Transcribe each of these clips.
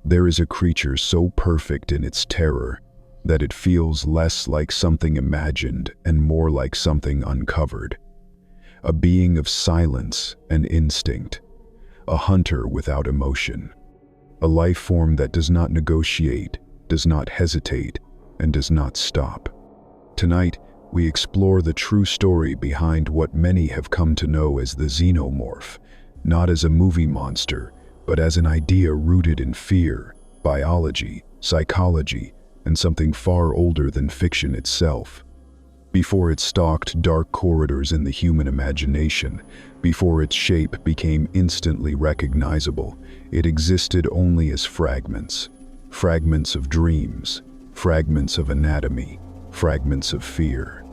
There is a creature so perfect in its terror that it feels less like something imagined and more like something uncovered. A being of silence and instinct, a hunter without emotion, a life form that does not negotiate, does not hesitate, and does not stop. Tonight, we explore the true story behind what many have come to know as the xenomorph, not as a movie monster, but as an idea rooted in fear, biology, psychology, and something far older than fiction itself. Before it stalked dark corridors in the human imagination, before its shape became instantly recognizable, it existed only as fragments. Fragments of dreams, fragments of anatomy, fragments of fear.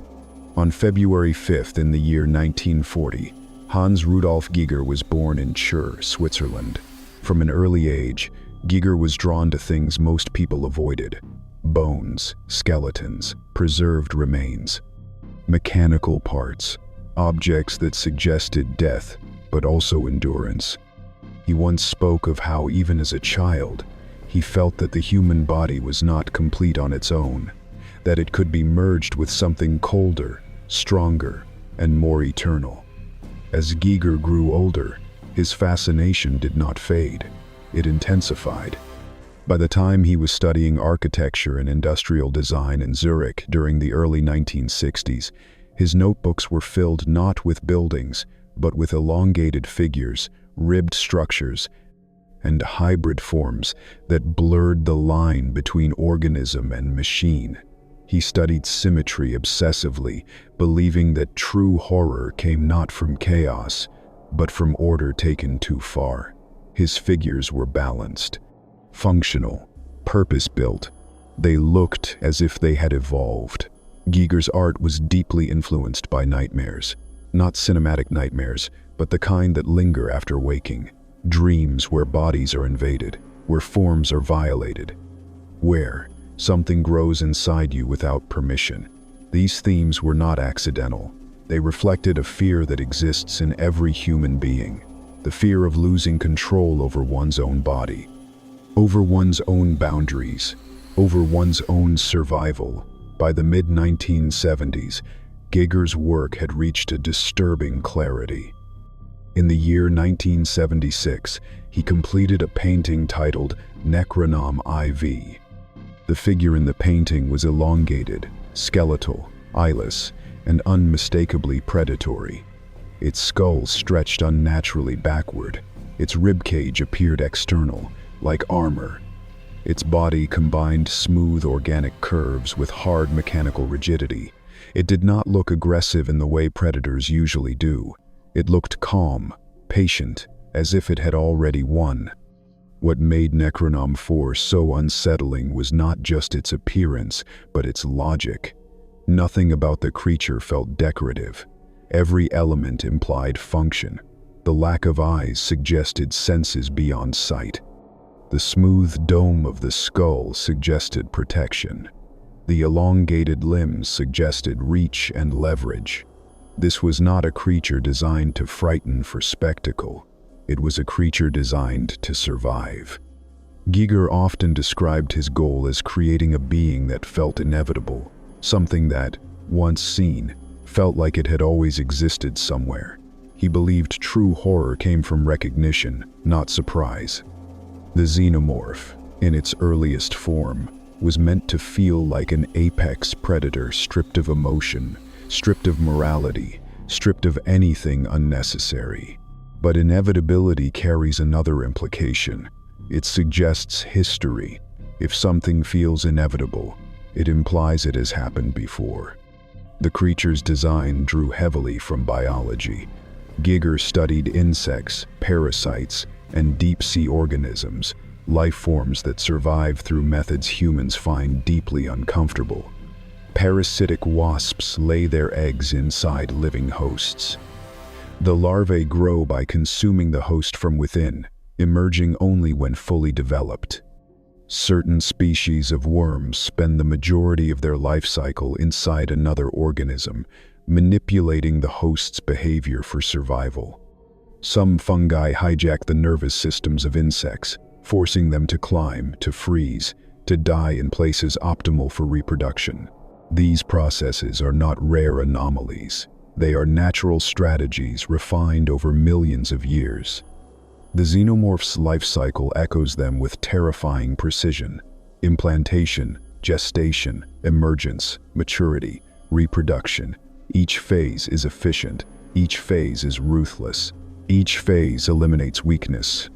On February 5th in the year 1940, Hans Rudolf Giger was born in Chur, Switzerland. From an early age, Giger was drawn to things most people avoided: bones, skeletons, preserved remains, mechanical parts, objects that suggested death but also endurance. He once spoke of how, even as a child, he felt that the human body was not complete on its own, that it could be merged with something colder, stronger, and more eternal. As Giger grew older, his fascination did not fade. It intensified. By the time he was studying architecture and industrial design in Zurich during the early 1960s, his notebooks were filled not with buildings, but with elongated figures, ribbed structures, and hybrid forms that blurred the line between organism and machine. He studied symmetry obsessively, believing that true horror came not from chaos, but from order taken too far. His figures were balanced, functional, purpose-built. They looked as if they had evolved. Giger's art was deeply influenced by nightmares. Not cinematic nightmares, but the kind that linger after waking. Dreams where bodies are invaded, where forms are violated, where something grows inside you without permission. These themes were not accidental. They reflected a fear that exists in every human being. The fear of losing control over one's own body, over one's own boundaries, over one's own survival. By the mid-1970s, Giger's work had reached a disturbing clarity. In the year 1976, he completed a painting titled Necronom IV. The figure in the painting was elongated, skeletal, eyeless, and unmistakably predatory. Its skull stretched unnaturally backward. Its ribcage appeared external, like armor. Its body combined smooth organic curves with hard mechanical rigidity. It did not look aggressive in the way predators usually do. It looked calm, patient, as if it had already won. What made Necronom 4 so unsettling was not just its appearance, but its logic. Nothing about the creature felt decorative. Every element implied function. The lack of eyes suggested senses beyond sight. The smooth dome of the skull suggested protection. The elongated limbs suggested reach and leverage. This was not a creature designed to frighten for spectacle. It was a creature designed to survive. Giger often described his goal as creating a being that felt inevitable, something that, once seen, felt like it had always existed somewhere. He believed true horror came from recognition, not surprise. The xenomorph, in its earliest form, was meant to feel like an apex predator stripped of emotion, stripped of morality, stripped of anything unnecessary. But inevitability carries another implication. It suggests history. If something feels inevitable, it implies it has happened before. The creature's design drew heavily from biology. Giger studied insects, parasites, and deep-sea organisms, life forms that survive through methods humans find deeply uncomfortable. Parasitic wasps lay their eggs inside living hosts. The larvae grow by consuming the host from within, emerging only when fully developed. Certain species of worms spend the majority of their life cycle inside another organism, manipulating the host's behavior for survival. Some fungi hijack the nervous systems of insects, forcing them to climb, to freeze, to die in places optimal for reproduction. These processes are not rare anomalies. They are natural strategies refined over millions of years. The xenomorph's life cycle echoes them with terrifying precision. Implantation, gestation, emergence, maturity, reproduction. Each phase is efficient. Each phase is ruthless. Each phase eliminates weakness.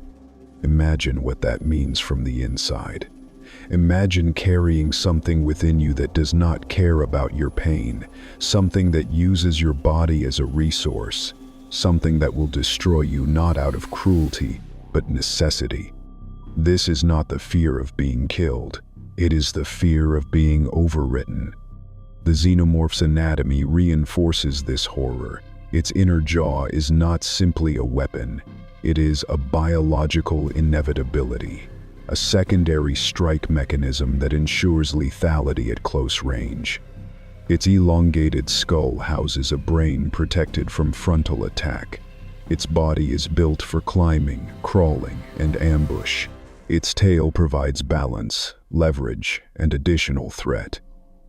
Imagine what that means from the inside. Imagine carrying something within you that does not care about your pain, something that uses your body as a resource, something that will destroy you not out of cruelty, but necessity. This is not the fear of being killed. It is the fear of being overwritten. The xenomorph's anatomy reinforces this horror. Its inner jaw is not simply a weapon. It is a biological inevitability, a secondary strike mechanism that ensures lethality at close range. Its elongated skull houses a brain protected from frontal attack. Its body is built for climbing, crawling, and ambush. Its tail provides balance, leverage, and additional threat.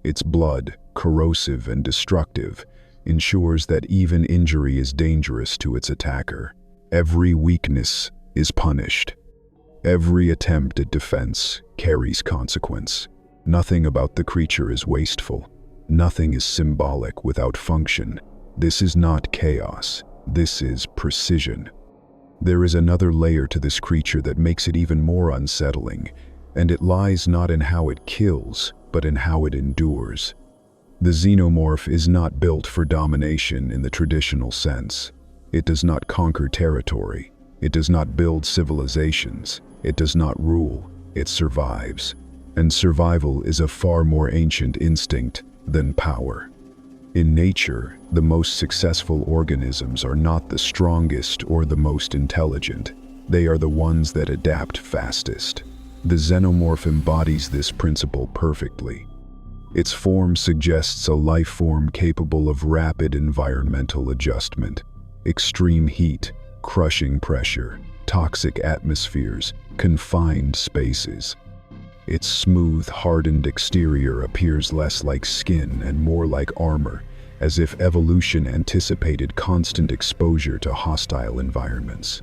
Its blood, corrosive and destructive, ensures that even injury is dangerous to its attacker. Every weakness is punished. Every attempt at defense carries consequence. Nothing about the creature is wasteful. Nothing is symbolic without function. This is not chaos. This is precision. There is another layer to this creature that makes it even more unsettling, and it lies not in how it kills, but in how it endures. The xenomorph is not built for domination in the traditional sense. It does not conquer territory. It does not build civilizations. It does not rule. It survives. And survival is a far more ancient instinct than power. In nature, the most successful organisms are not the strongest or the most intelligent. They are the ones that adapt fastest. The xenomorph embodies this principle perfectly. Its form suggests a life form capable of rapid environmental adjustment. Extreme heat, crushing pressure, toxic atmospheres, confined spaces. Its smooth, hardened exterior appears less like skin and more like armor, as if evolution anticipated constant exposure to hostile environments.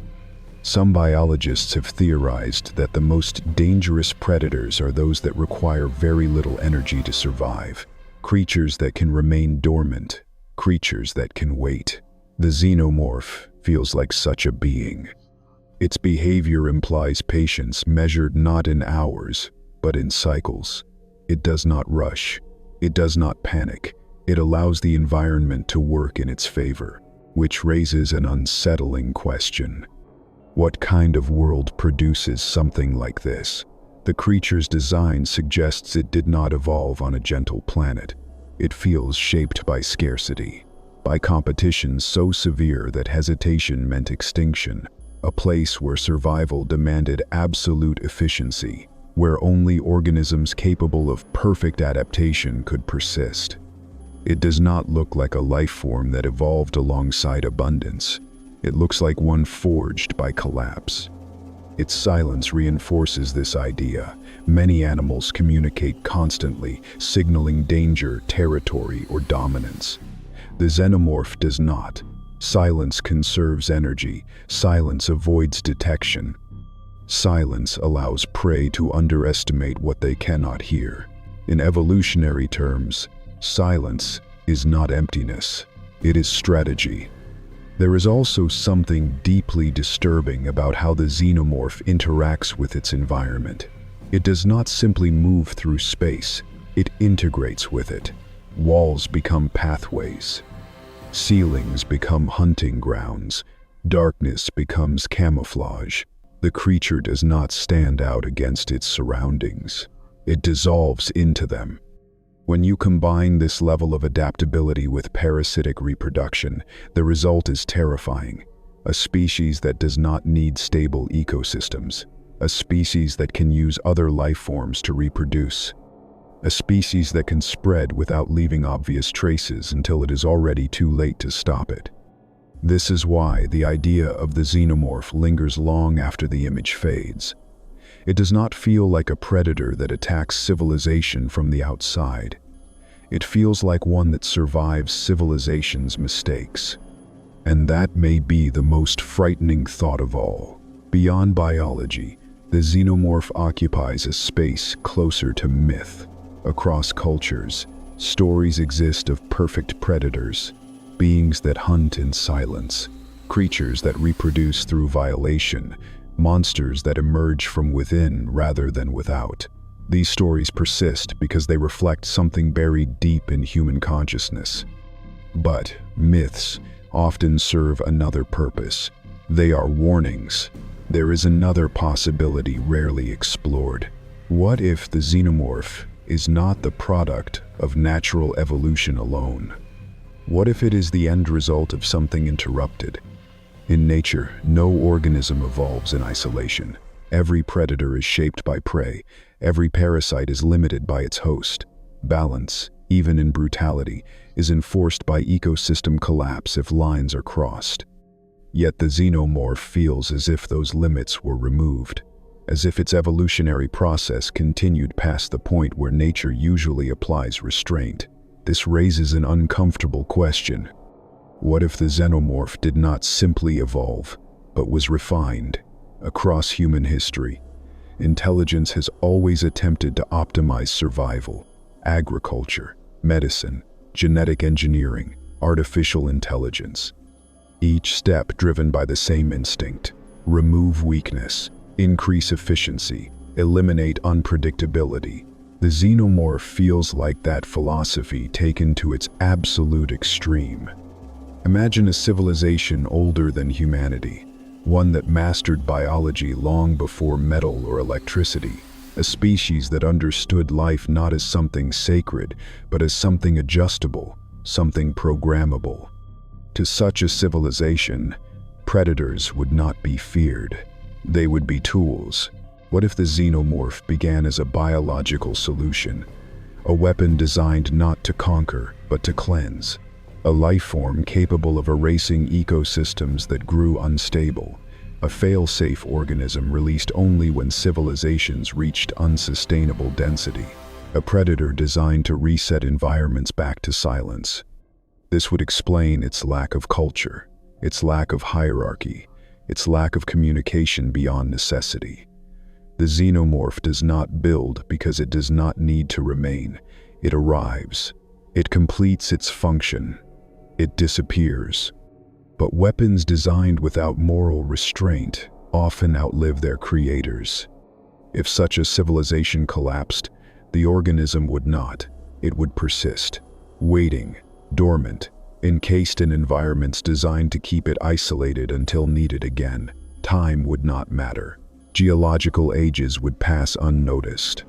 Some biologists have theorized that the most dangerous predators are those that require very little energy to survive, creatures that can remain dormant, creatures that can wait. The xenomorph feels like such a being. Its behavior implies patience measured not in hours, but in cycles. It does not rush. It does not panic. It allows the environment to work in its favor, which raises an unsettling question. What kind of world produces something like this? The creature's design suggests it did not evolve on a gentle planet. It feels shaped by scarcity, by competition so severe that hesitation meant extinction, a place where survival demanded absolute efficiency, where only organisms capable of perfect adaptation could persist. It does not look like a life form that evolved alongside abundance. It looks like one forged by collapse. Its silence reinforces this idea. Many animals communicate constantly, signaling danger, territory, or dominance. The xenomorph does not. Silence conserves energy. Silence avoids detection. Silence allows prey to underestimate what they cannot hear. In evolutionary terms, silence is not emptiness. It is strategy. There is also something deeply disturbing about how the xenomorph interacts with its environment. It does not simply move through space, it integrates with it. Walls become pathways. Ceilings become hunting grounds. Darkness becomes camouflage. The creature does not stand out against its surroundings. It dissolves into them. When you combine this level of adaptability with parasitic reproduction, the result is terrifying. A species that does not need stable ecosystems. A species that can use other life forms to reproduce. A species that can spread without leaving obvious traces until it is already too late to stop it. This is why the idea of the xenomorph lingers long after the image fades. It does not feel like a predator that attacks civilization from the outside. It feels like one that survives civilization's mistakes. And that may be the most frightening thought of all. Beyond biology, the xenomorph occupies a space closer to myth. Across cultures, stories exist of perfect predators, beings that hunt in silence, creatures that reproduce through violation, monsters that emerge from within rather than without. These stories persist because they reflect something buried deep in human consciousness. But myths often serve another purpose. They are warnings. There is another possibility rarely explored. What if the xenomorph is not the product of natural evolution alone? What if it is the end result of something interrupted? In nature, no organism evolves in isolation. Every predator is shaped by prey. Every parasite is limited by its host. Balance, even in brutality, is enforced by ecosystem collapse if lines are crossed. Yet the xenomorph feels as if those limits were removed, as if its evolutionary process continued past the point where nature usually applies restraint. This raises an uncomfortable question. What if the xenomorph did not simply evolve, but was refined? Across human history, intelligence has always attempted to optimize survival. Agriculture, medicine, genetic engineering, artificial intelligence. Each step driven by the same instinct: remove weakness, increase efficiency, eliminate unpredictability. The xenomorph feels like that philosophy taken to its absolute extreme. Imagine a civilization older than humanity, one that mastered biology long before metal or electricity, a species that understood life not as something sacred, but as something adjustable, something programmable. To such a civilization, predators would not be feared. They would be tools. What if the xenomorph began as a biological solution, a weapon designed not to conquer, but to cleanse, a life form capable of erasing ecosystems that grew unstable, a fail-safe organism released only when civilizations reached unsustainable density, a predator designed to reset environments back to silence? This would explain its lack of culture, its lack of hierarchy, its lack of communication beyond necessity. The xenomorph does not build because it does not need to remain. It arrives. It completes its function. It disappears. But weapons designed without moral restraint often outlive their creators. If such a civilization collapsed, the organism would not. It would persist, waiting, dormant, encased in environments designed to keep it isolated until needed again. Time would not matter. Geological ages would pass unnoticed.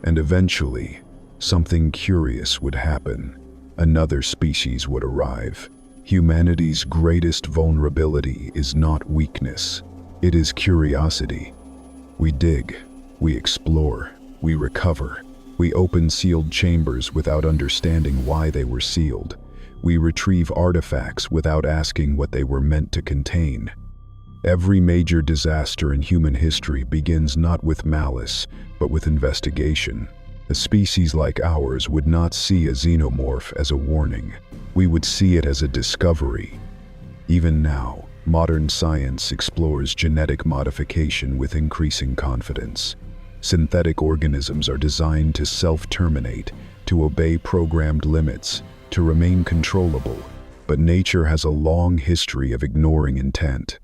And eventually, something curious would happen. Another species would arrive. Humanity's greatest vulnerability is not weakness. It is curiosity. We dig, we explore, we recover. We open sealed chambers without understanding why they were sealed. We retrieve artifacts without asking what they were meant to contain. Every major disaster in human history begins not with malice, but with investigation. A species like ours would not see a xenomorph as a warning. We would see it as a discovery. Even now, modern science explores genetic modification with increasing confidence. Synthetic organisms are designed to self-terminate, to obey programmed limits, to remain controllable, but nature has a long history of ignoring intent.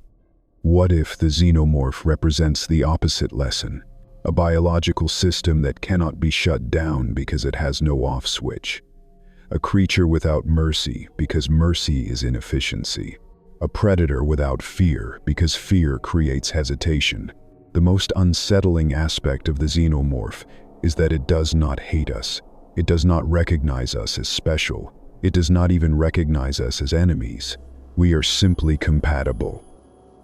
What if the xenomorph represents the opposite lesson? A biological system that cannot be shut down because it has no off switch. A creature without mercy because mercy is inefficiency. A predator without fear because fear creates hesitation. The most unsettling aspect of the xenomorph is that it does not hate us. It does not recognize us as special. It does not even recognize us as enemies. We are simply compatible.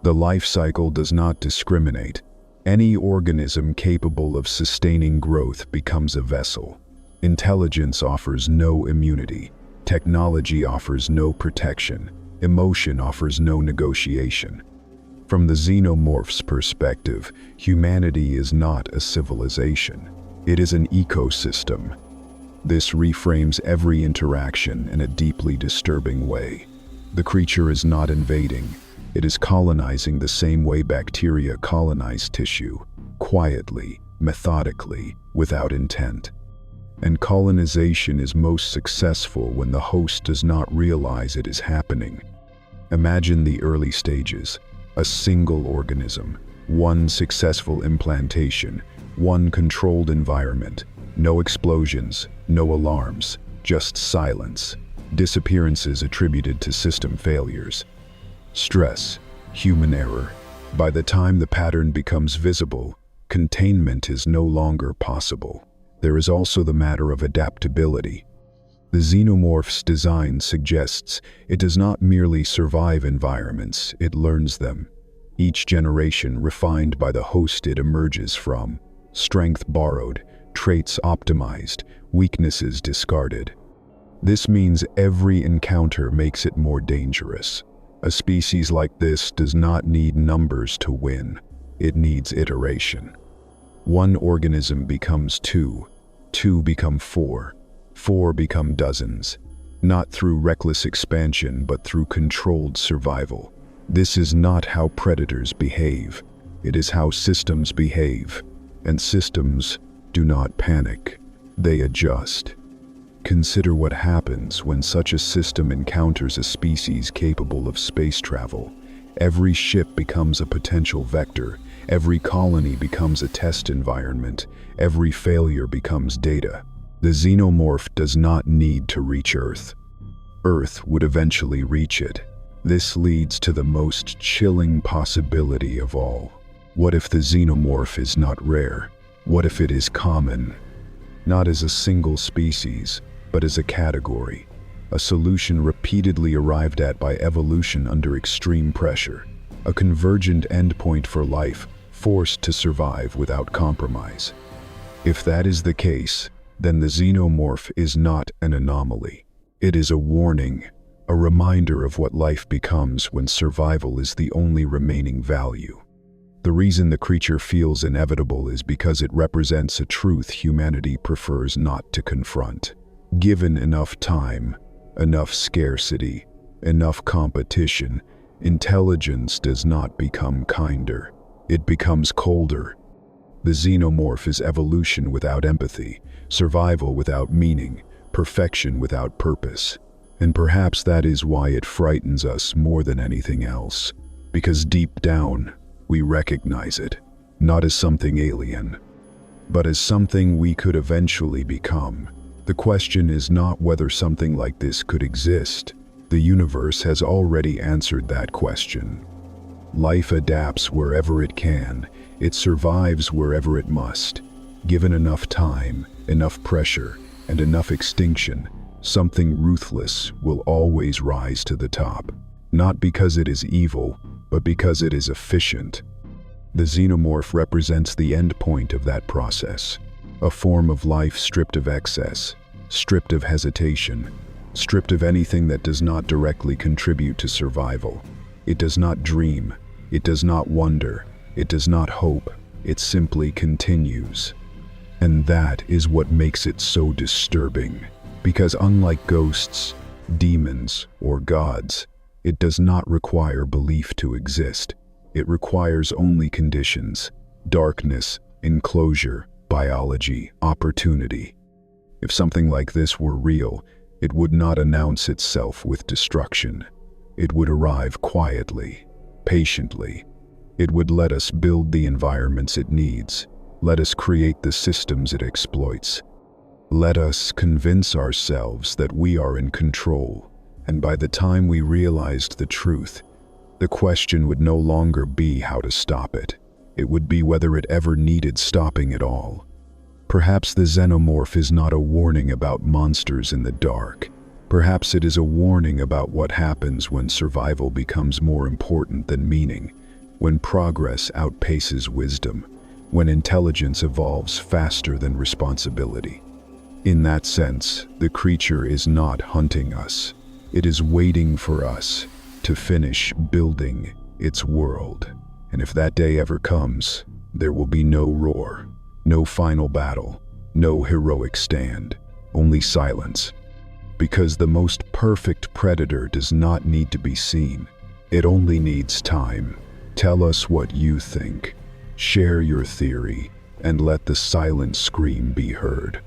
The life cycle does not discriminate. Any organism capable of sustaining growth becomes a vessel. Intelligence offers no immunity. Technology offers no protection. Emotion offers no negotiation. From the xenomorph's perspective, humanity is not a civilization. It is an ecosystem. This reframes every interaction in a deeply disturbing way. The creature is not invading. It is colonizing the same way bacteria colonize tissue, quietly, methodically, without intent. And colonization is most successful when the host does not realize it is happening. Imagine the early stages. A single organism, one successful implantation, one controlled environment, no explosions, no alarms, just silence, disappearances attributed to system failures. Stress, human error. By the time the pattern becomes visible, containment is no longer possible. There is also the matter of adaptability. The xenomorph's design suggests it does not merely survive environments, it learns them. Each generation refined by the host it emerges from. Strength borrowed, traits optimized, weaknesses discarded. This means every encounter makes it more dangerous. A species like this does not need numbers to win. It needs iteration. One organism becomes two, two become four, four become dozens, not through reckless expansion but through controlled survival. This is not how predators behave. It is how systems behave. And systems do not panic. They adjust. Consider what happens when such a system encounters a species capable of space travel. Every ship becomes a potential vector. Every colony becomes a test environment. Every failure becomes data. The xenomorph does not need to reach Earth. Earth would eventually reach it. This leads to the most chilling possibility of all. What if the xenomorph is not rare? What if it is common? Not as a single species, but as a category. A solution repeatedly arrived at by evolution under extreme pressure. A convergent endpoint for life, forced to survive without compromise. If that is the case, then the xenomorph is not an anomaly. It is a warning, a reminder of what life becomes when survival is the only remaining value. The reason the creature feels inevitable is because it represents a truth humanity prefers not to confront. Given enough time, enough scarcity, enough competition, intelligence does not become kinder. It becomes colder. The xenomorph is evolution without empathy, survival without meaning, perfection without purpose. And perhaps that is why it frightens us more than anything else. Because deep down, we recognize it, not as something alien, but as something we could eventually become. The question is not whether something like this could exist. The universe has already answered that question. Life adapts wherever it can. It survives wherever it must. Given enough time, enough pressure, and enough extinction, something ruthless will always rise to the top. Not because it is evil, but because it is efficient. The xenomorph represents the end point of that process. A form of life stripped of excess, stripped of hesitation, stripped of anything that does not directly contribute to survival. It does not dream, it does not wonder, it does not hope, it simply continues. And that is what makes it so disturbing, because unlike ghosts, demons, or gods, it does not require belief to exist. It requires only conditions: darkness, enclosure, biology, opportunity. If something like this were real, it would not announce itself with destruction. It would arrive quietly, patiently. It would let us build the environments it needs, let us create the systems it exploits. Let us convince ourselves that we are in control, and by the time we realized the truth, the question would no longer be how to stop it. It would be whether it ever needed stopping at all. Perhaps the xenomorph is not a warning about monsters in the dark. Perhaps it is a warning about what happens when survival becomes more important than meaning, when progress outpaces wisdom, when intelligence evolves faster than responsibility. In that sense, the creature is not hunting us. It is waiting for us to finish building its world. And if that day ever comes, there will be no roar, no final battle, no heroic stand, only silence. Because the most perfect predator does not need to be seen. It only needs time. Tell us what you think. Share your theory, and let the silent scream be heard.